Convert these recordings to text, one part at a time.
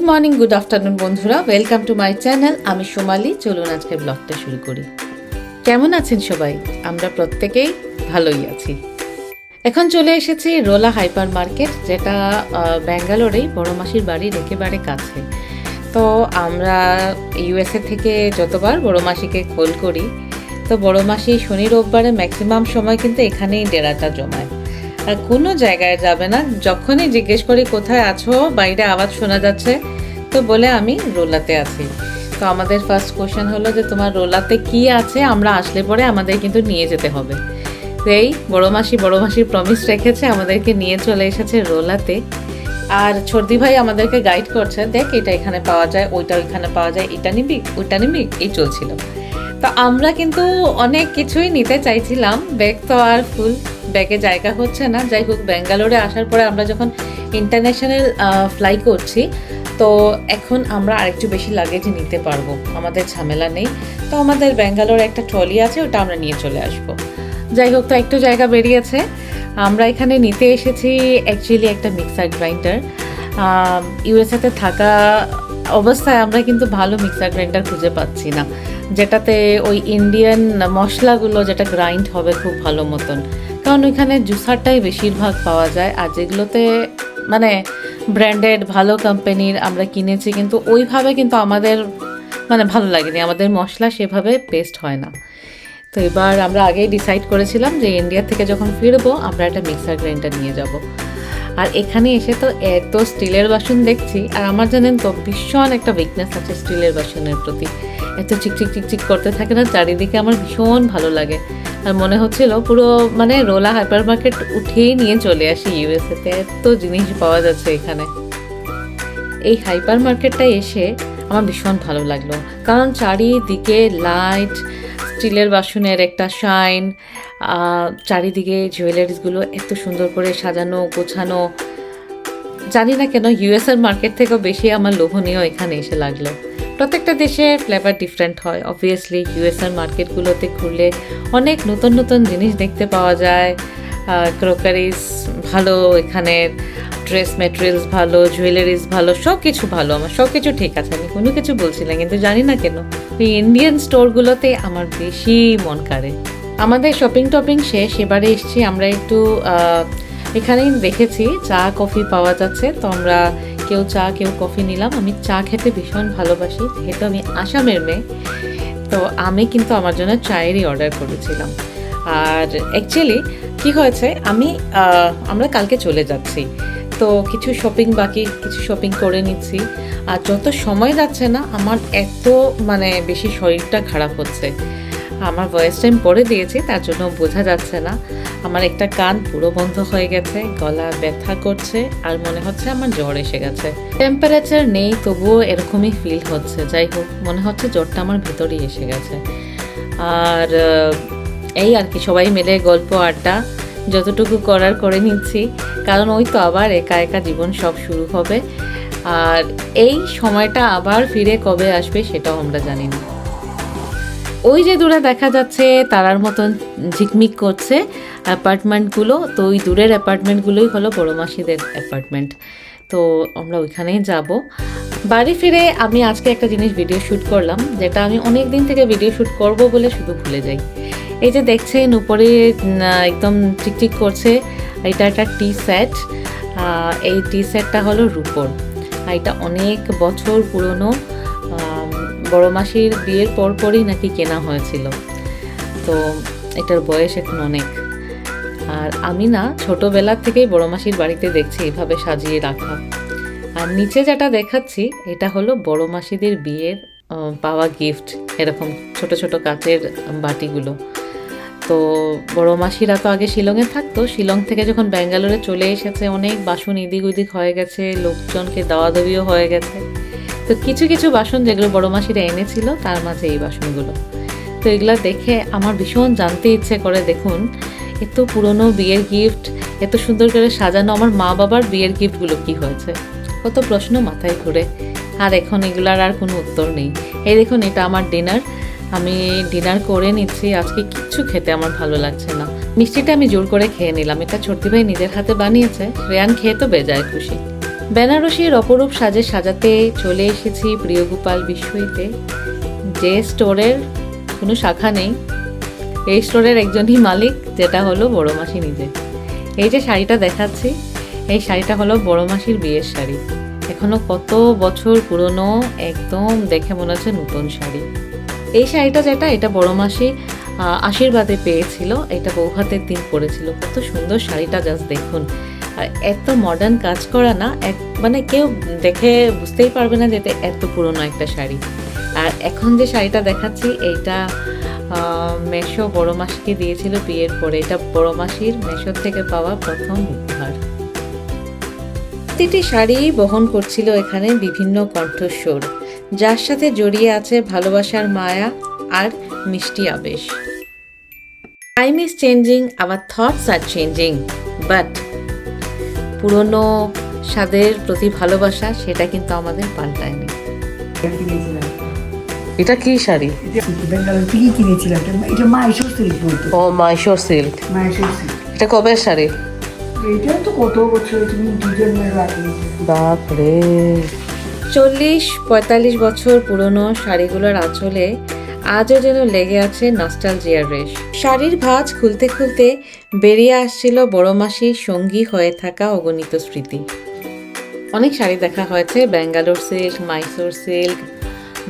Morning, good afternoon বন্ধুরা, welcome to my channel. আমি Somali. চলুন আজকে ব্লগটা শুরু করি। কেমন আছেন সবাই? আমরা প্রত্যেকেই ভালোই আছি। এখন চলে এসেছি রোলা হাইপার মার্কেট, যেটা ব্যাঙ্গালোরেই বড় মাসির বাড়ির একেবারে কাছে। তো আমরা ইউএসএ থেকে যতবার বড় মাসিকে কল করি, তো বড় মাসি শনি রোববারে ম্যাক্সিমাম সময় কিন্তু এখানেই ডেরাটা জমায়, আর কোনো জায়গায় যাবে না। যখনই জিজ্ঞেস করি কোথায় আছো, বাইরে আওয়াজ শোনা যাচ্ছে, তো বলে আমি রোলাতে আছি। তো আমাদের ফার্স্ট কোয়েশ্চেন হলো যে তোমার রোলাতে কি আছে, আমরা আসলে পরে আমাদের কিন্তু নিয়ে যেতে হবে। তো এই বড় মাসির প্রমিস রেখেছে, আমাদেরকে নিয়ে চলে এসেছে রোলাতে। আর ছর্দি ভাই আমাদেরকে গাইড করছে, দেখ এটা এখানে পাওয়া যায়, ওইটা ওইখানে পাওয়া যায়, এটা নিবি ওইটা নিবি, এই চলছিল। তো আমরা কিন্তু অনেক কিছুই নিতে চাইছিলাম, ব্যাগ তো আর ফুল ব্যাগে জায়গা হচ্ছে না। যাই হোক, ব্যাঙ্গালোরে আসার পরে আমরা যখন ইন্টারন্যাশনাল ফ্লাই করছি, তো এখন আমরা আরেকটু বেশি লাগেজ নিতে পারবো, আমাদের ঝামেলা নেই। তো আমাদের ব্যাঙ্গালোরে একটা ট্রলি আছে, ওটা আমরা নিয়ে চলে আসবো। যাই হোক, তো একটু জায়গা বেরিয়েছে। আমরা এখানে নিতে এসেছি অ্যাকচুয়ালি একটা মিক্সার গ্রাইন্ডার। ইউএসএতে থাকা অবস্থায় আমরা কিন্তু ভালো মিক্সার গ্রাইন্ডার খুঁজে পাচ্ছি না, যেটাতে ওই ইন্ডিয়ান মশলাগুলো যেটা গ্রাইন্ড হবে খুব ভালো মতন। কারণ ওইখানে জুসারটাই বেশিরভাগ পাওয়া যায়, আর যেগুলোতে মানে ব্র্যান্ডেড ভালো কোম্পানির আমরা কিনেছি, কিন্তু ওইভাবে কিন্তু আমাদের মানে ভালো লাগেনি, আমাদের মশলা সেভাবে পেস্ট হয় না। তো এবার আমরা আগেই ডিসাইড করেছিলাম যে ইন্ডিয়া থেকে যখন ফিরবো আমরা একটা মিক্সার গ্রাইন্ডার নিয়ে যাব। আর এখানে এসে তো এত স্টিলের বাসন দেখছি, আর আমার জানেন তো ভীষণ একটা উইকনেস আছে স্টিলের বাসনের প্রতি। এত চিকচিক চিকচিক করতে থাকে না চারিদিকে, আমার ভীষণ ভালো লাগে। আর মনে হচ্ছিল পুরো মানে রোলা হাইপার মার্কেট উঠেই নিয়ে চলে আসি ইউএসএতে, এত জিনিস পাওয়া যাচ্ছে এখানে। এই হাইপার মার্কেটটা এসে আমার ভীষণ ভালো লাগলো, কারণ চারিদিকে লাইট, স্টিলের বাসনের একটা শাইন, চারিদিকে জুয়েলারিসগুলো এত সুন্দর করে সাজানো গোছানো। জানি না কেন ইউএসএর মার্কেট থেকেও বেশি আমার লোভনীয় এখানে এসে লাগলো। প্রত্যেকটা দেশে ফ্লেভার ডিফারেন্ট হয় অবভিয়াসলি। ইউএসএর মার্কেটগুলোতে ঘুরলে অনেক নতুন নতুন জিনিস দেখতে পাওয়া যায়। ক্রোকারিস ভালো, এখানের ড্রেস মেটেরিয়ালস ভালো, জুয়েলারিস ভালো, সব কিছু ভালো। আমার সব কিছু ঠিক আছে, আমি কোনো কিছু বলছি না, কিন্তু জানি না কেন ওই ইন্ডিয়ান স্টোরগুলোতে আমার বেশি মন কাড়ে। আমাদের শপিং টপিং শেষ, এবারে এসছি আমরা একটু এখানেই দেখেছি চা কফি পাওয়া যাচ্ছে, তো আমরা কেউ চা কেউ কফি নিলাম। আমি চা খেতে ভীষণ ভালোবাসি, যেহেতু আমি আসামের মেয়ে, তো আমি কিন্তু আমার জন্য চায়েরই অর্ডার করেছিলাম। আর অ্যাকচুয়ালি কি হয়েছে, আমরা কালকে চলে যাচ্ছি, তো কিছু শপিং করে নিচ্ছি। আর যত সময় যাচ্ছে না আমার এত মানে বেশি শরীরটা খারাপ হচ্ছে। আমার ভয়েস টাইম পরে দিয়েছি, তার জন্য বোঝা যাচ্ছে না। আমার একটা কান পুরো বন্ধ হয়ে গেছে, গলা ব্যথা করছে, আর মনে হচ্ছে আমার জ্বর এসে গেছে। টেম্পারেচার নেই, তবুও এরকমই ফিল হচ্ছে। যাই হোক, মনে হচ্ছে জ্বরটা আমার ভেতরেই এসে গেছে। আর এই আর কি, সবাই মিলে গল্প আড্ডা যতটুকু করার করে নিচ্ছি, কারণ ওই তো আবার একা একা জীবন সব শুরু হবে। আর এই সময়টা আবার ফিরে কবে আসবে সেটাও আমরা জানি না। ওই যে দূরে দেখা যাচ্ছে তারার মতন ঝিকমিক করছে অ্যাপার্টমেন্টগুলো, তো ওই দূরের অ্যাপার্টমেন্টগুলোই হলো বড় মাসিদের অ্যাপার্টমেন্ট। তো আমরা ওইখানেই যাব। বাড়ি ফিরে আমি আজকে একটা জিনিস ভিডিও শ্যুট করলাম, যেটা আমি অনেক দিন থেকে ভিডিও শ্যুট করব বলে শুধু ভুলে যাই। এই যে দেখছেন উপরে একদম চিকচিক করছে, এটা একটা টি সেট। এই টি সেটটা হলো রূপোর, এটা অনেক বছর পুরনো, বড় মাসির বিয়ের পরপরই নাকি কেনা হয়েছিল। তো এটার বয়স এখন অনেক। আর আমি না ছোটোবেলা থেকেই বড় মাসির বাড়িতে দেখছি এইভাবে সাজিয়ে রাখা। আর নিচে যেটা দেখাচ্ছি এটা হলো বড় মাসিদের বিয়ের পাওয়া গিফট, এরকম ছোট ছোট কাচের বাটিগুলো। তো বড় মাসিরা তো আগে শিলংয়ে থাকতো, শিলং থেকে যখন ব্যাঙ্গালোরে চলে এসেছে অনেক বাসন এদিক ওদিক হয়ে গেছে, লোকজনকে দাওয়াদাবিও হয়ে গেছে। তো কিছু কিছু বাসন যেগুলো বড় মাসিরা এনেছিল, তার মাঝে এই বাসনগুলো। তো এগুলো দেখে আমার ভীষণ জানতে ইচ্ছে করে। দেখুন, এত পুরনো বিয়ের গিফট, এত সুন্দর করে সাজানো, আমার মা বাবার বিয়ের গিফটগুলো কি হয়েছে, কত প্রশ্ন মাথায় ঘুরে। আর এখন এগুলার আর কোনো উত্তর নেই। এই দেখুন, এটা আমার ডিনার, আমি ডিনার করে নিচ্ছি। আজকে কিচ্ছু খেতে আমার ভালো লাগছে না। মিষ্টিটা আমি জোর করে খেয়ে নিলাম, এটা ছোটদি ভাই নিজের হাতে বানিয়েছে, রেয়ান খেয়ে তো বেজায় খুশি। বেনারসির অপরূপ সাজে সাজাতে চলে এসেছি প্রিয়গোপাল বিশ্বইতে, যে স্টোরের কোনো শাখা নেই। এই স্টোরের একজনই মালিক, যেটা হলো বড় মাসি নিজে। এই যে শাড়িটা দেখাচ্ছি, এই শাড়িটা হলো বড় মাসির বিয়ের শাড়ি। এখনো কত বছর পুরনো, একদম দেখে মনে হচ্ছে নতুন শাড়ি। এই শাড়িটা যেটা, এটা বড় মাসি আশীর্বাদে পেয়েছিল, এটা বৌভাতের দিন পরেছিল। কত সুন্দর শাড়িটা, জাস্ট দেখুন। আর এত মডার্ন কাজ করা না, মানে কেউ দেখে বুঝতেই পারবে না যে এত পুরনো একটা শাড়ি। আর এখন যে শাড়িটা দেখাচ্ছি, এইটা মেশো বড় মাসিকে দিয়েছিল বিয়ের পরে। এটা বড় মাসির মেশোর থেকে পাওয়া প্রথম উপহার। প্রতিটি শাড়ি বহন করছিল এখানে বিভিন্ন কণ্ঠস্বর, যার সাথে জড়িয়ে আছে ভালোবাসার মায়া আর মিষ্টি আবেশ। Time is changing, our thoughts are changing, but পুরনো স্বাদের প্রতি ভালোবাসা সেটা কিন্তু আমাদের পাল্টায়নি। এটা কি শাড়ি? বেঙ্গালোর থেকে কিনেছিলাম। এটা মাইশোর সিল্ক বলতো। ও মাইশোর সিল্ক। মাইশোর সিল্ক। এটা কবে শাড়ি? এটা তো কত বছর, তুমি দুজন মেয়ের আগে। বাপরে, 40-45 বছর পুরনো শাড়িগুলোর আঁচলে আজও যেন লেগে আছে নস্টালজিয়ার রেশ। শাড়ির ভাঁজ খুলতে খুলতে বেরিয়ে আসছিল বড় মাসির সঙ্গী হয়ে থাকা অগণিত স্মৃতি। অনেক শাড়ি দেখা হয়েছে, Bangalore silk, Mysore silk,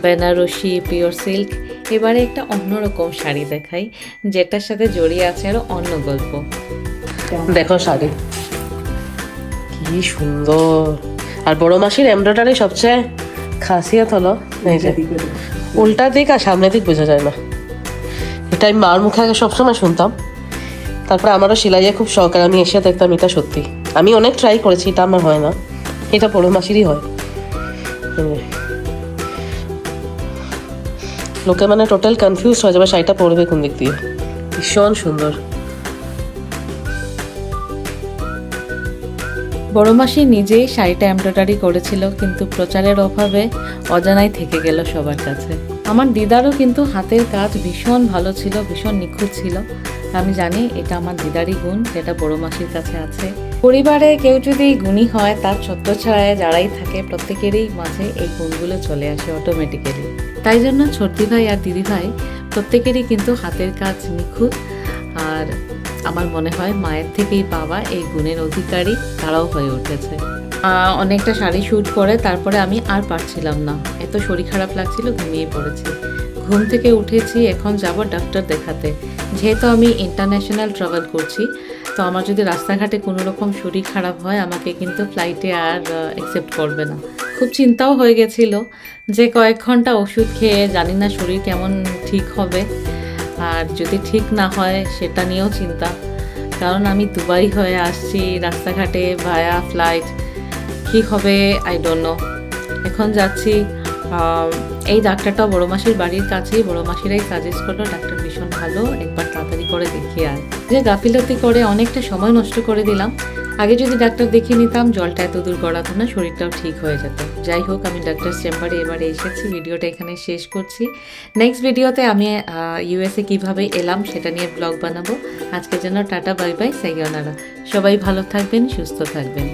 Banarasi, pure silk. এবারে একটা অন্যরকম শাড়ি দেখাই, যেটার সাথে জড়িয়ে আছে আরো অন্য গল্প। দেখো শাড়ি কি সুন্দর। আর বড় মাসির এমব্রয়ডারি সবচেয়ে খাসিয়ত হলো এই যে উল্টা দিক আর সামনের দিক বোঝা যায় না। এটা আমি মার মুখে আগে সবসময় শুনতাম, তারপরে আমারও সেলাইয়ে খুব শখ, আর আমি এসে দেখতাম এটা সত্যি। আমি অনেক ট্রাই করেছি, এটা আমার হয় না, এটা বড় মাসিরই হয়। লোকে মানে টোটাল কনফিউজ হয়ে যাবে শাড়িটা পরবে কোন দিক দিয়ে। ভীষণ সুন্দর। বড় মাসি নিজেই শাড়িটা এমব্রয়ডারি করেছিল, কিন্তু প্রচারের অভাবে অজানাই থেকে গেল সবার কাছে। আমার দিদারও কিন্তু হাতের কাজ ভীষণ ভালো ছিল, ভীষণ নিখুঁত ছিল। আমি জানি এটা আমার দিদারই গুণ, যেটা বড় মাসির কাছে আছে। পরিবারে কেউ যদি গুণী হয়, তার ছত্রছায়ায় যারাই থাকে প্রত্যেকেরই মাঝে এই গুণগুলো চলে আসে অটোমেটিক্যালি। তাই জন্য ছোটদি ভাই আর দিদি ভাই প্রত্যেকেরই কিন্তু হাতের কাজ নিখুঁত। আর আমার মনে হয় মায়ের থেকেই পাওয়া এই গুণের অধিকারী তারাও হয়ে উঠেছে। অনেকটা শাড়ি শ্যুট করে তারপরে আমি আর পারছিলাম না, এত শরীর খারাপ লাগছিল, ঘুমিয়ে পড়েছি। ঘুম থেকে উঠেছি, এখন যাব ডাক্তার দেখাতে। যেহেতু আমি ইন্টারন্যাশনাল ট্রাভেল করছি, তো আমার যদি রাস্তাঘাটে কোনো রকম শরীর খারাপ হয়, আমাকে কিন্তু ফ্লাইটে আর অ্যাকসেপ্ট করবে না। খুব চিন্তাও হয়ে গেছিল যে কয়েক ঘন্টা ওষুধ খেয়ে জানি না শরীর কেমন ঠিক হবে, আর যদি ঠিক না হয় সেটা নিয়েও চিন্তা। কারণ আমি দুবাই হয়ে আসছি, রাস্তাঘাটে ভায়া ফ্লাইট, কী হবে আই ডোন্ট নো। এখন যাচ্ছি, এই ডাক্তারটা বড় মাসির বাড়ির কাছেই, বড় মাসিরাই সাজেস্ট করলো ডাক্তার ভীষণ ভালো, একবার তাড়াতাড়ি করে দেখিয়ে আয়। যে গাফিলতি করে অনেকটা সময় নষ্ট করে দিলাম। আগে যদি ডাক্তার দেখিয়ে নিতাম, জলটা এত দূর গড়াতো না, শরীরটাও ঠিক হয়ে যেত। যাই হোক, আমি ডাক্তার চেম্বারে এবারে এসেছি। ভিডিওটা এখানে শেষ করছি। নেক্সট ভিডিওতে আমি ইউএসএ কিভাবে এলাম সেটা নিয়ে ব্লগ বানাবো। আজকের জন্য টাটা, বাই বাই, সাইয়োনারা। সবাই ভালো থাকবেন, সুস্থ থাকবেন।